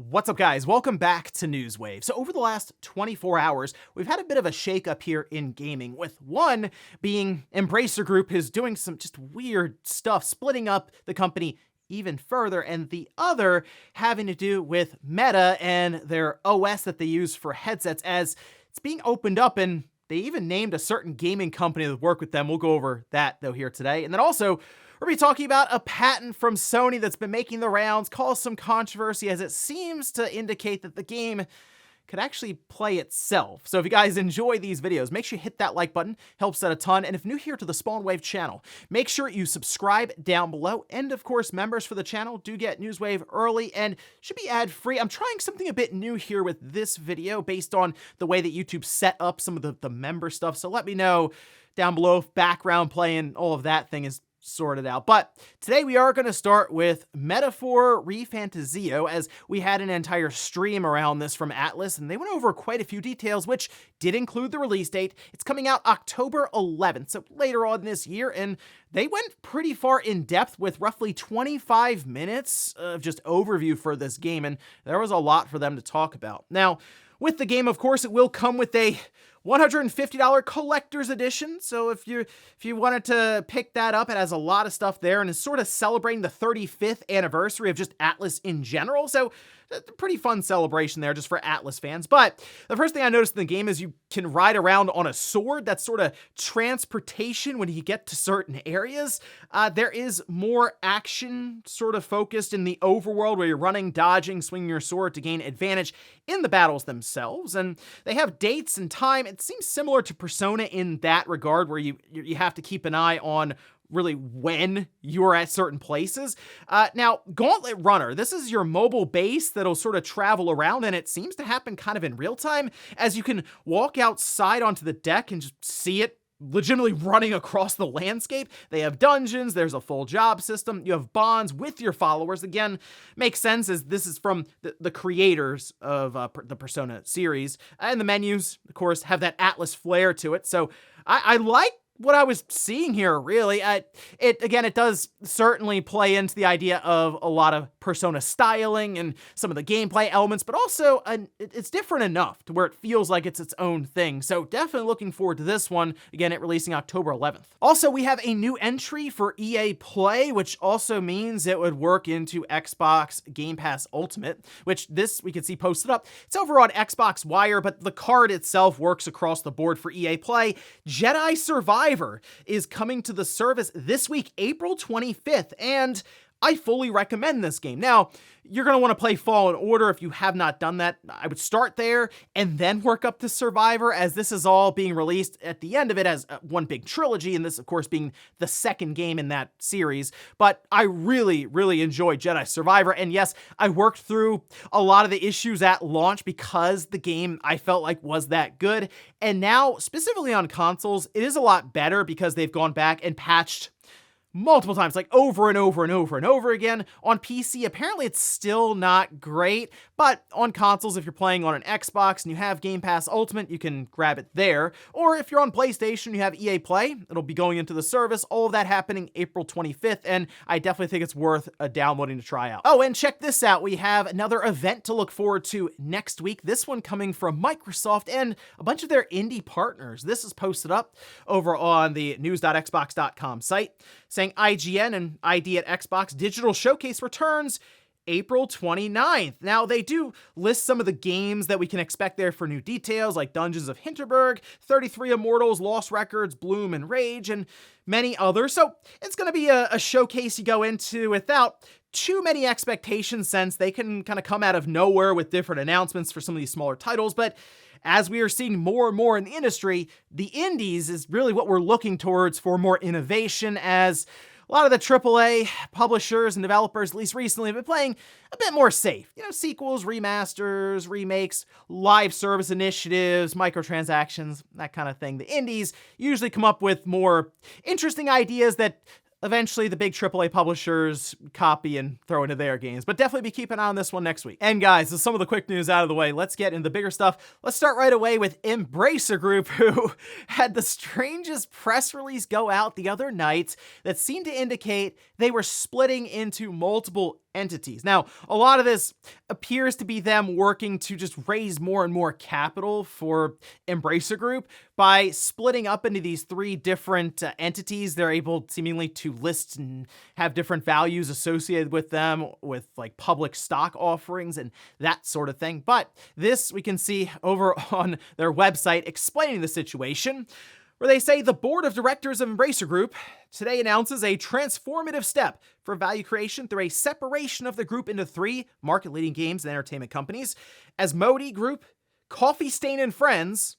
What's up, guys? Welcome back to Newswave. So over the last 24 hours, we've had a bit of a shakeup here in gaming, with one being Embracer Group is doing some just weird stuff, splitting up the company even further, and the other having to do with Meta and their OS that they use for headsets, as it's being opened up, and they even named a certain gaming company that work with them. We'll go over that, though, here today. And then also, we're going to be talking about a patent from Sony that's been making the rounds, caused some controversy, as it seems to indicate that the game could actually play itself. So if you guys enjoy these videos, make sure you hit that like button, helps out a ton. And if new here to the Spawnwave channel, make sure you subscribe down below. And of course, members for the channel do get Newswave early and should be ad-free. I'm trying something a bit new here with this video based on the way that YouTube set up some of the member stuff. So let me know down below if background play and all of that thing is sorted out. But today we are going to start with Metaphor ReFantazio, as we had an entire stream around this from Atlas, and they went over quite a few details, which did include the release date. It's coming out October 11th, so later on this year, and they went pretty far in depth with roughly 25 minutes of just overview for this game, and there was a lot for them to talk about. Now, with the game, of course, it will come with a $150 collector's edition. So if you wanted to pick that up, it has a lot of stuff there and is sort of celebrating the 35th anniversary of just Atlas in general. So a pretty fun celebration there just for Atlas fans. But the first thing I noticed in the game is you can ride around on a sword. That's sort of transportation when you get to certain areas. There is more action sort of focused in the overworld, where you're running, dodging, swinging your sword to gain advantage in the battles themselves. And they have dates and time. It seems similar to Persona in that regard, where you have to keep an eye on really when you're at certain places. Now, Gauntlet Runner, this is your mobile base that'll sort of travel around, and it seems to happen kind of in real time, as you can walk outside onto the deck and just see it legitimately running across the landscape. They have dungeons, there's a full job system, you have bonds with your followers. Again, makes sense as this is from the creators of the Persona series. And the menus, of course, have that Atlas flair to it. So I like what I was seeing here, really. It does certainly play into the idea of a lot of Persona styling and some of the gameplay elements, but also it's different enough to where it feels like it's its own thing. So definitely looking forward to this one. Again, it releasing October 11th. Also, we have a new entry for EA Play, which also means it would work into Xbox Game Pass Ultimate, which this we can see posted up. It's over on Xbox Wire, but the card itself works across the board for EA Play. Jedi Survivor is coming to the service this week, April 25th, and I fully recommend this game. Now, you're going to want to play Fallen Order if you have not done that. I would start there and then work up to Survivor, as this is all being released at the end of it as one big trilogy, and this, of course, being the second game in that series. But I really, really enjoyed Jedi Survivor, and yes, I worked through a lot of the issues at launch because the game, I felt like, was that good. And now, specifically on consoles, it is a lot better because they've gone back and patched multiple times, like over and over and over and over again. On PC, apparently it's still not great, but on consoles, if you're playing on an Xbox and you have Game Pass Ultimate, you can grab it there. Or if you're on PlayStation, you have EA Play, it'll be going into the service. All of that happening April 25th, and I definitely think it's worth downloading to try out. Oh, and check this out. We have another event to look forward to next week. This one coming from Microsoft and a bunch of their indie partners. This is posted up over on the news.xbox.com site, saying IGN and ID at Xbox Digital Showcase returns April 29th. Now, they do list some of the games that we can expect there for new details, like Dungeons of Hinterberg, 33 Immortals, Lost Records, Bloom and Rage, and many others. So it's going to be a showcase you go into without too many expectations, since they can kind of come out of nowhere with different announcements for some of these smaller titles. But as we are seeing more and more in the industry, the indies is really what we're looking towards for more innovation, as a lot of the AAA publishers and developers, at least recently, have been playing a bit more safe. You know, sequels, remasters, remakes, live service initiatives, microtransactions, that kind of thing. The indies usually come up with more interesting ideas that eventually the big AAA publishers copy and throw into their games. But definitely be keeping an eye on this one next week. And guys, with some of the quick news out of the way, let's get into the bigger stuff. Let's start right away with Embracer Group, who had the strangest press release go out the other night that seemed to indicate they were splitting into multiple entities. Now, a lot of this appears to be them working to just raise more and more capital for Embracer Group by splitting up into these three different entities. They're able seemingly to list and have different values associated with them, with like public stock offerings and that sort of thing. But this we can see over on their website explaining the situation, where they say the board of directors of Embracer Group today announces a transformative step for value creation through a separation of the group into three market-leading games and entertainment companies: Asmodee Group, Coffee Stain and Friends,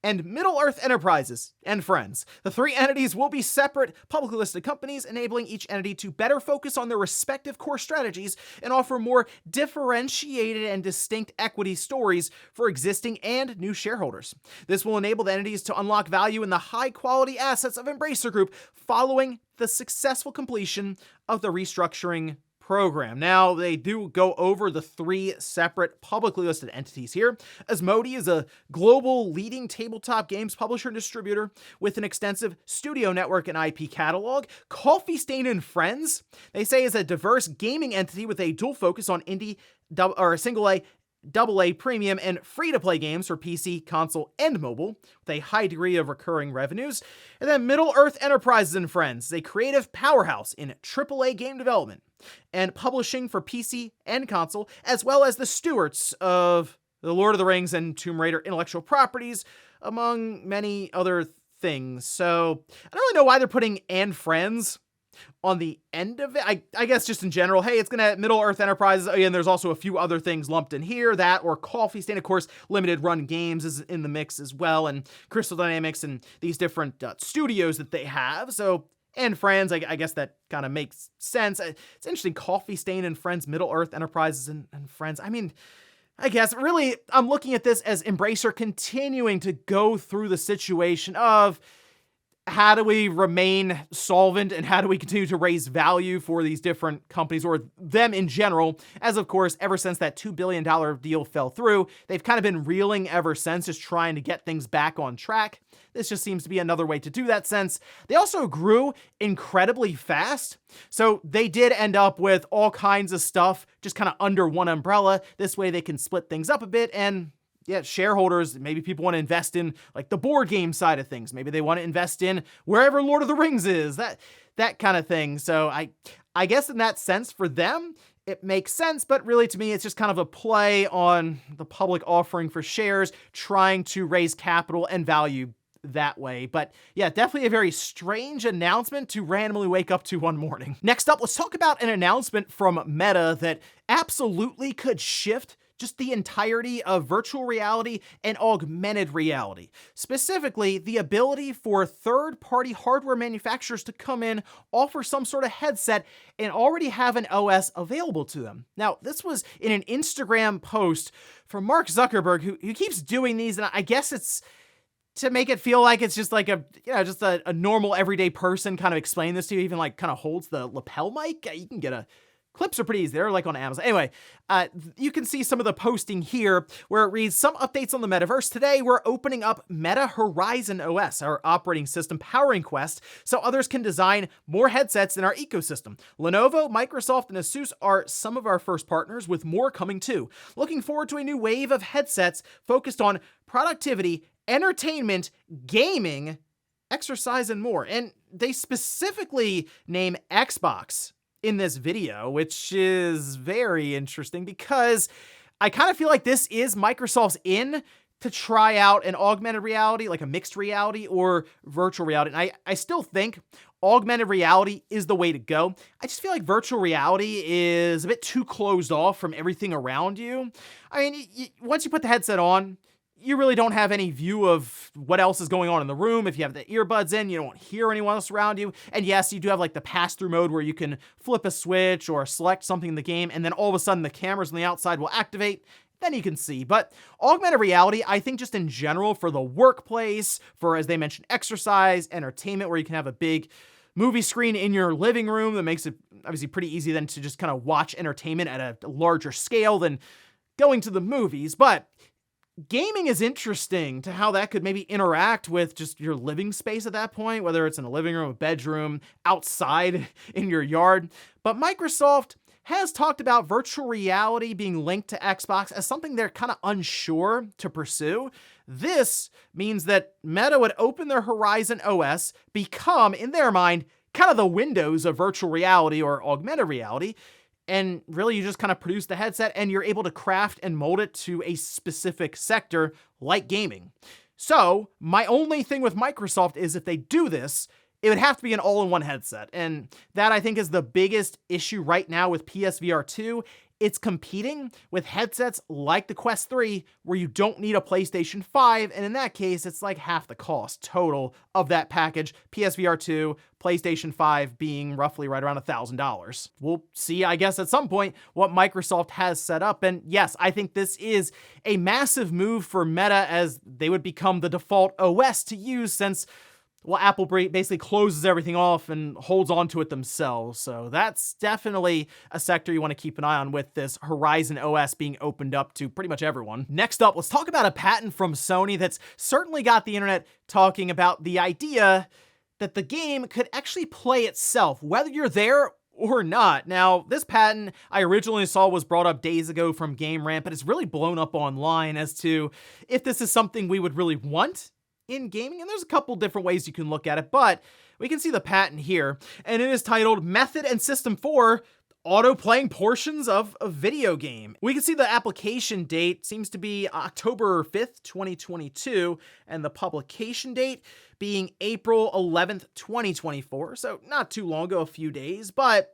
and Middle-earth Enterprises and Friends. The three entities will be separate, publicly listed companies, enabling each entity to better focus on their respective core strategies and offer more differentiated and distinct equity stories for existing and new shareholders. This will enable the entities to unlock value in the high-quality assets of Embracer Group following the successful completion of the restructuring program. Now, they do go over the three separate publicly listed entities here. Asmodee is a global leading tabletop games publisher and distributor with an extensive studio network and IP catalog. Coffee Stain and Friends, they say, is a diverse gaming entity with a dual focus on indie or single A, double A premium and free-to-play games for PC, console, and mobile, with a high degree of recurring revenues. And then Middle-earth Enterprises and Friends is a creative powerhouse in AAA game development and publishing for PC and console, as well as the stewards of the Lord of the Rings and Tomb Raider intellectual properties, among many other things. So I don't really know why they're putting "and Friends" on the end of it. I guess just in general, hey, it's gonna Middle-earth Enterprises, and there's also a few other things lumped in here, that or Coffee Stain. Of course, Limited Run Games is in the mix as well, and Crystal Dynamics and these different studios that they have. So, and Friends, I guess that kind of makes sense. It's interesting, Coffee Stain and Friends, Middle-earth Enterprises and Friends. I mean, I guess really I'm looking at this as Embracer continuing to go through the situation of how do we remain solvent and how do we continue to raise value for these different companies, or them in general, as of course, ever since that $2 billion deal fell through, they've kind of been reeling ever since, just trying to get things back on track. This just seems to be another way to do that, since they also grew incredibly fast. So they did end up with all kinds of stuff just kind of under one umbrella. This way they can split things up a bit, and yeah, shareholders, maybe people want to invest in like the board game side of things. Maybe they want to invest in wherever Lord of the Rings is, that kind of thing. So I guess in that sense for them, it makes sense, but really to me, it's just kind of a play on the public offering for shares, trying to raise capital and value that way. But yeah, definitely a very strange announcement to randomly wake up to one morning. Next up, let's talk about an announcement from Meta that absolutely could shift just the entirety of virtual reality and augmented reality. Specifically, the ability for third-party hardware manufacturers to come in, offer some sort of headset, and already have an OS available to them. Now, this was in an Instagram post from Mark Zuckerberg, who keeps doing these, and I guess it's to make it feel like it's just like a normal everyday person kind of explaining this to you, even like kind of holds the lapel mic. You can get clips are pretty easy. They're like on Amazon. Anyway, you can see some of the posting here where it reads, some updates on the metaverse. Today, we're opening up Meta Horizon OS, our operating system powering Quest, so others can design more headsets in our ecosystem. Lenovo, Microsoft, and Asus are some of our first partners, with more coming too. Looking forward to a new wave of headsets focused on productivity, entertainment, gaming, exercise, and more. And they specifically name Xbox in this video, which is very interesting because I kind of feel like this is Microsoft's in to try out an augmented reality, like a mixed reality or virtual reality. And I still think augmented reality is the way to go. I just feel like virtual reality is a bit too closed off from everything around you. I mean, once you put the headset on, you really don't have any view of what else is going on in the room. If you have the earbuds in, you don't hear anyone else around you. And yes, you do have like the pass-through mode where you can flip a switch or select something in the game, and then all of a sudden the cameras on the outside will activate. Then you can see. But augmented reality, I think just in general for the workplace, for, as they mentioned, exercise, entertainment, where you can have a big movie screen in your living room that makes it obviously pretty easy then to just kind of watch entertainment at a larger scale than going to the movies. But gaming is interesting to how that could maybe interact with just your living space at that point, whether it's in a living room, a bedroom, outside in your yard. But Microsoft has talked about virtual reality being linked to Xbox as something they're kind of unsure to pursue. This means that Meta would open their Horizon OS, become, in their mind, kind of the Windows of virtual reality or augmented reality, and really you just kind of produce the headset and you're able to craft and mold it to a specific sector like gaming. So my only thing with Microsoft is if they do this, it would have to be an all-in-one headset. And that, I think, is the biggest issue right now with PSVR 2. It's competing with headsets like the Quest 3, where you don't need a PlayStation 5, and in that case, it's like half the cost total of that package. PSVR 2, PlayStation 5 being roughly right around $1,000. We'll see, I guess, at some point what Microsoft has set up, and yes, I think this is a massive move for Meta as they would become the default OS to use since, well, Apple basically closes everything off and holds on to it themselves. So that's definitely a sector you want to keep an eye on with this Horizon OS being opened up to pretty much everyone. Next up, let's talk about a patent from Sony that's certainly got the internet talking about the idea that the game could actually play itself, whether you're there or not. Now, this patent I originally saw was brought up days ago from Game Rant, but it's really blown up online as to if this is something we would really want in gaming, and there's a couple different ways you can look at it, but we can see the patent here, and it is titled Method and System for Auto-Playing Portions of a Video Game. We can see the application date seems to be October 5th, 2022, and the publication date being April 11th, 2024, so not too long ago, a few days, but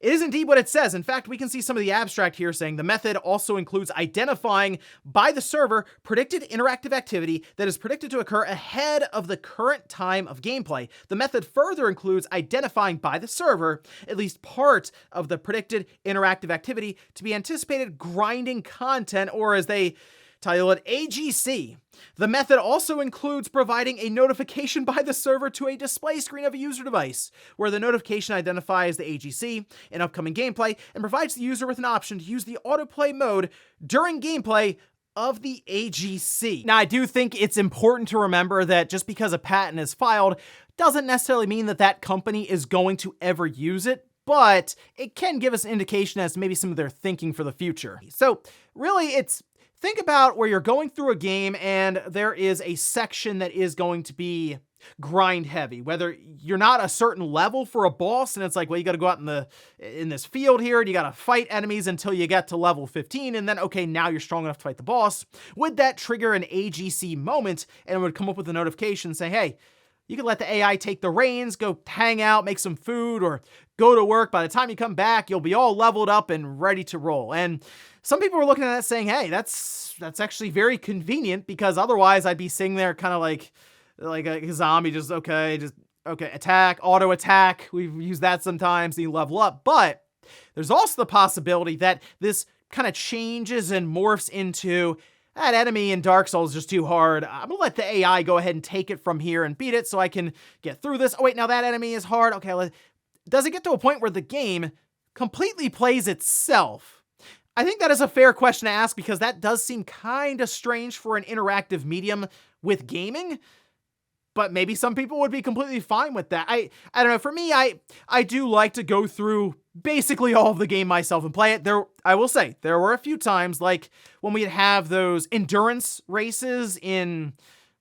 it is indeed what it says. In fact, we can see some of the abstract here saying the method also includes identifying by the server predicted interactive activity that is predicted to occur ahead of the current time of gameplay. The method further includes identifying by the server at least part of the predicted interactive activity to be anticipated grinding content, or as they title it, AGC. The method also includes providing a notification by the server to a display screen of a user device, where the notification identifies the AGC in upcoming gameplay and provides the user with an option to use the autoplay mode during gameplay of the AGC. Now, I do think it's important to remember that just because a patent is filed doesn't necessarily mean that that company is going to ever use it, but it can give us an indication as to maybe some of their thinking for the future. So really, think about where you're going through a game and there is a section that is going to be grind heavy, whether you're not a certain level for a boss and it's like, well, you got to go out in this field here and you got to fight enemies until you get to level 15, and then, okay, now you're strong enough to fight the boss. Would that trigger an AGC moment and it would come up with a notification saying, hey, you can let the AI take the reins, go hang out, make some food, or go to work. By the time you come back, you'll be all leveled up and ready to roll. And some people were looking at that saying, hey, that's actually very convenient, because otherwise I'd be sitting there kind of like a zombie, just okay, attack, auto attack. We've used that sometimes, you level up. But there's also the possibility that this kind of changes and morphs into, that enemy in Dark Souls is just too hard. I'm gonna let the AI go ahead and take it from here and beat it so I can get through this. Oh wait, now that enemy is hard. Okay, does it get to a point where the game completely plays itself? I think that is a fair question to ask, because that does seem kind of strange for an interactive medium with gaming. But maybe some people would be completely fine with that. I don't know. For me, I do like to go through basically all of the game myself and play it. I will say, there were a few times, like when we'd have those endurance races in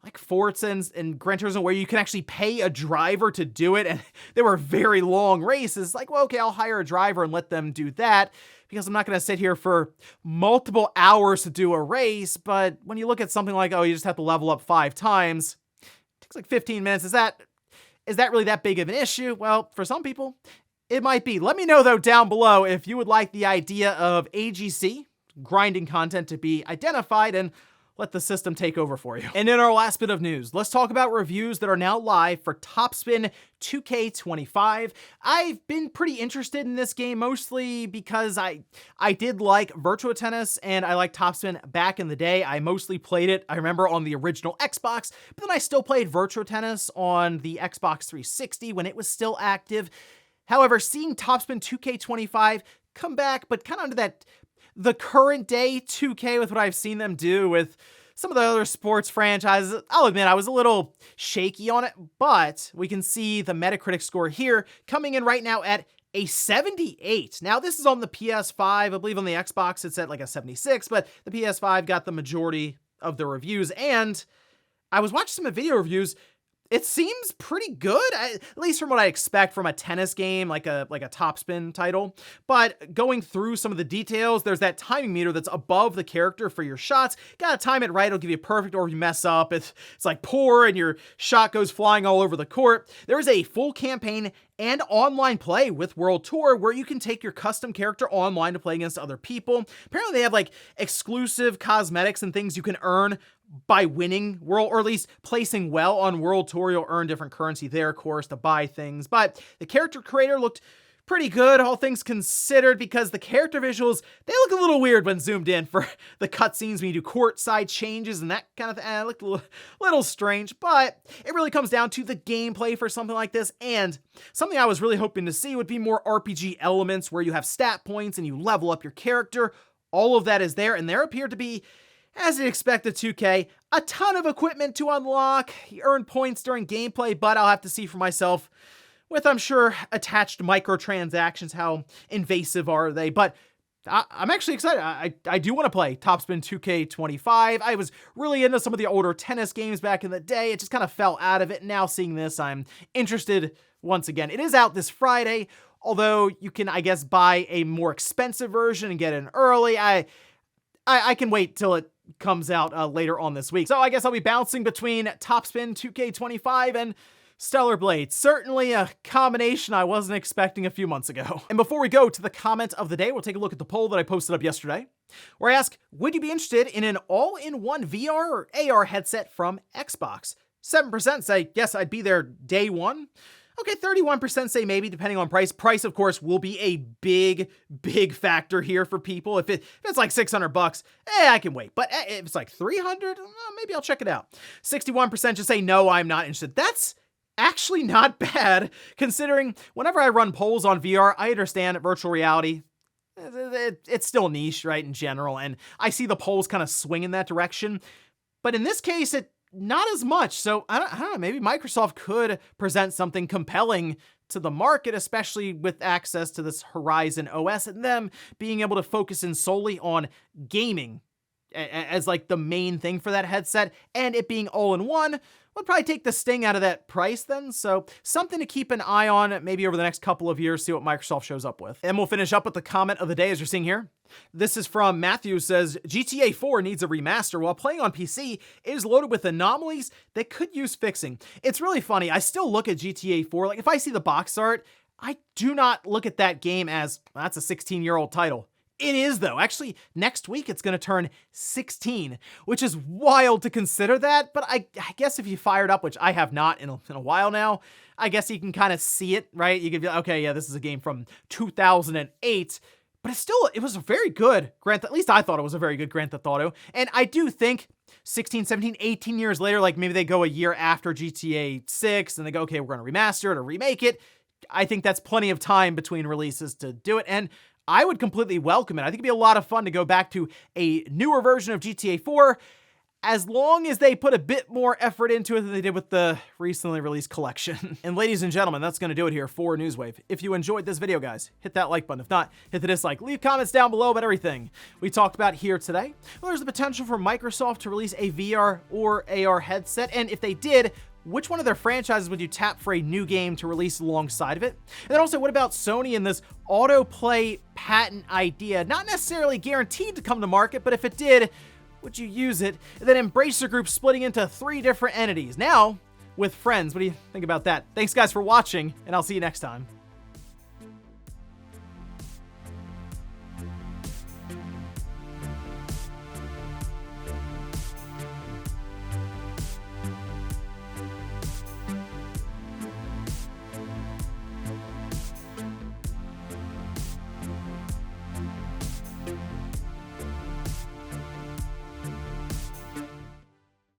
like Forza and Gran Turismo, where you can actually pay a driver to do it, and they were very long races. Like, well, okay, I'll hire a driver and let them do that, because I'm not going to sit here for multiple hours to do a race. But when you look at something like, oh, you just have to level up 5 times, takes like 15 minutes. Is that really that big of an issue? Well, for some people, it might be. Let me know, though, down below if you would like the idea of AGC, grinding content, to be identified and let the system take over for you. And in our last bit of news, let's talk about reviews that are now live for Topspin 2K25. I've been pretty interested in this game, mostly because I did like Virtua Tennis and I liked Topspin back in the day. I mostly played it, I remember, on the original Xbox, but then I still played Virtua Tennis on the Xbox 360 when it was still active. However, seeing Topspin 2K25 come back, but kind of under the current day 2K with what I've seen them do with some of the other sports franchises, I'll admit I was a little shaky on it, but we can see the Metacritic score here coming in right now at a 78. Now, this is on the PS5. I believe on the Xbox it's at like a 76, but the PS5 got the majority of the reviews, and I was watching some video reviews. It seems pretty good, at least from what I expect from a tennis game, like a topspin title. But going through some of the details, there's that timing meter that's above the character for your shots. Gotta time it right, it'll give you perfect, or if you mess up, it's like poor and your shot goes flying all over the court. There is a full campaign and online play with World Tour where you can take your custom character online to play against other people. Apparently they have like exclusive cosmetics and things you can earn by winning World, or at least placing well on World Tour. You'll earn different currency there, of course, to buy things. But the character creator looked pretty good, all things considered, because the character visuals, they look a little weird when zoomed in for the cutscenes when you do courtside changes and that kind of thing. It looked a little strange, but it really comes down to the gameplay for something like this. And something I was really hoping to see would be more RPG elements where you have stat points and you level up your character. All of that is there, and there appeared to be, as you'd expect of 2K, a ton of equipment to unlock. You earn points during gameplay, but I'll have to see for myself with, I'm sure, attached microtransactions, how invasive are they. But I'm actually excited. I do want to play Topspin 2K25. I was really into some of the older tennis games back in the day. It just kind of fell out of it. Now seeing this, I'm interested once again. It is out this Friday, although you can, I guess, buy a more expensive version and get it in early. I can wait till it comes out later on this week. So I guess I'll be bouncing between Topspin 2K25 and Stellar Blade. Certainly a combination I wasn't expecting a few months ago. And before we go to the comment of the day, we'll take a look at the poll that I posted up yesterday, where I ask, would you be interested in an all-in-one VR or AR headset from Xbox? 7% say, yes, I'd be there day one. Okay, 31% say maybe, depending on price. Price, of course, will be a big factor here for people. If it's like $600, I can wait. But if it's like $300, maybe I'll check it out. 61% just say, no, I'm not interested. That's actually not bad, considering whenever I run polls on VR, I understand virtual reality, it's still niche, right, in general, and I see the polls kind of swing in that direction. But in this case, not as much. So I don't know, maybe Microsoft could present something compelling to the market, especially with access to this Horizon OS and them being able to focus in solely on gaming as like the main thing for that headset, and it being all in one would probably take the sting out of that price then. So something to keep an eye on maybe over the next couple of years, see what Microsoft shows up with. And we'll finish up with the comment of the day as you're seeing here. This is from Matthew, who says, GTA 4 needs a remaster. While playing on PC, it is loaded with anomalies that could use fixing. It's really funny. I still look at GTA 4. Like if I see the box art, I do not look at that game as, well, that's a 16-year-old title. It is, though. Actually, next week it's going to turn 16, which is wild to consider that. But I guess if you fire it up, which I have not in a while now, I guess you can kind of see it, right? You can be like, okay, yeah, this is a game from 2008. But it was a very good Grand Theft, at least I thought it was a very good Grand Theft Auto. And I do think 16, 17, 18 years later, like maybe they go a year after GTA 6 and they go, okay, we're going to remaster it or remake it. I think that's plenty of time between releases to do it. And I would completely welcome it. I think it'd be a lot of fun to go back to a newer version of GTA 4, as long as they put a bit more effort into it than they did with the recently released collection. And ladies and gentlemen, that's going to do it here for Newswave. If you enjoyed this video, guys, hit that like button. If not, hit the dislike. Leave comments down below about everything we talked about here today. Well, there's the potential for Microsoft to release a VR or AR headset, and if they did, which one of their franchises would you tap for a new game to release alongside of it? And then also, what about Sony and this autoplay patent idea? Not necessarily guaranteed to come to market, but if it did, would you use it? And then Embracer Group splitting into 3 different entities, now with friends. What do you think about that? Thanks guys for watching, and I'll see you next time.